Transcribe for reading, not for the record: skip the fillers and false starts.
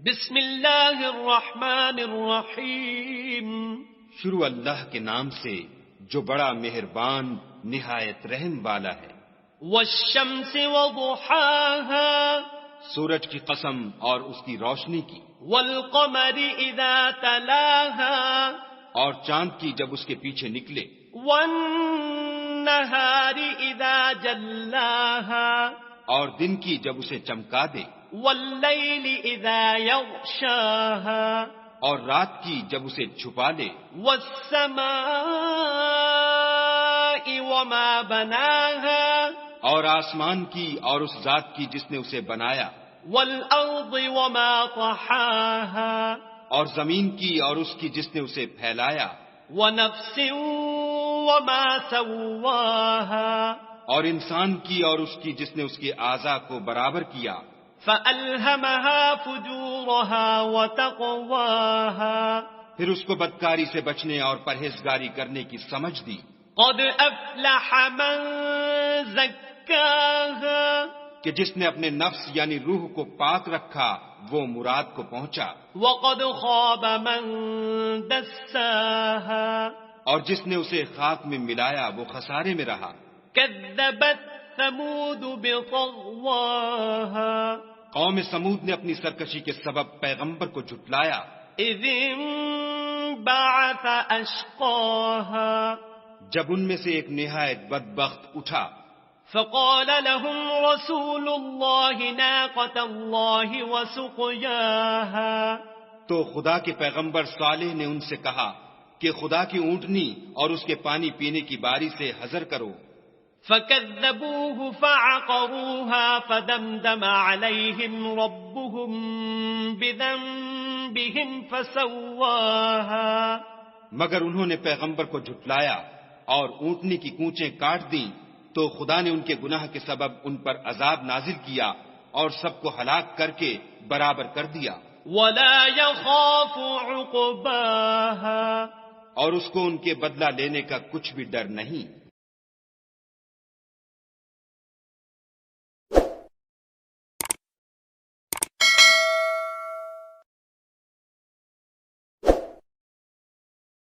بسم اللہ الرحمن الرحیم، شروع اللہ کے نام سے جو بڑا مہربان نہایت رحم والا ہے۔ والشمس وضحاها، سورج کی قسم اور اس کی روشنی کی، والقمر اذا تلاها، اور چاند کی جب اس کے پیچھے نکلے، والنہار اذا جلاها، اور دن کی جب اسے چمکا دے، واللیل اذا یغشاها، اور رات کی جب اسے چھپا لے، والسماء وما بناها، اور آسمان کی اور اس ذات کی جس نے اسے بنایا، والارض وما طحاها، اور زمین کی اور اس کی جس نے اسے پھیلایا، ونفس وما سواها، اور انسان کی اور اس کی جس نے اس کے اعضاء کو برابر کیا، فألهمها فجورها وتقواها، پھر اس کو بدکاری سے بچنے اور پرہیزگاری کرنے کی سمجھ دی۔ قد افلح من زکاها، کہ جس نے اپنے نفس یعنی روح کو پاک رکھا وہ مراد کو پہنچا، وقد خاب من دساها، اور جس نے اسے خاک میں ملایا وہ خسارے میں رہا۔ كذبت ثمود بطغواها، قوم سمود نے اپنی سرکشی کے سبب پیغمبر کو جھٹلایا، اذ انبعث اشقاها، جب ان میں سے ایک نہایت بدبخت اٹھا، فقال لهم رسول الله ناقة الله وسقياها، تو خدا کے پیغمبر صالح نے ان سے کہا کہ خدا کی اونٹنی اور اس کے پانی پینے کی باری سے حذر کرو۔ فكذبوه فعقروها فدمدم عليهم ربهم بذنبهم فسواها، مگر انہوں نے پیغمبر کو جھٹلایا اور اونٹنی کی کونچیں کاٹ دیں تو خدا نے ان کے گناہ کے سبب ان پر عذاب نازل کیا اور سب کو ہلاک کر کے برابر کر دیا، ولا يخاف عقباها، اور اس کو ان کے بدلہ لینے کا کچھ بھی ڈر نہیں۔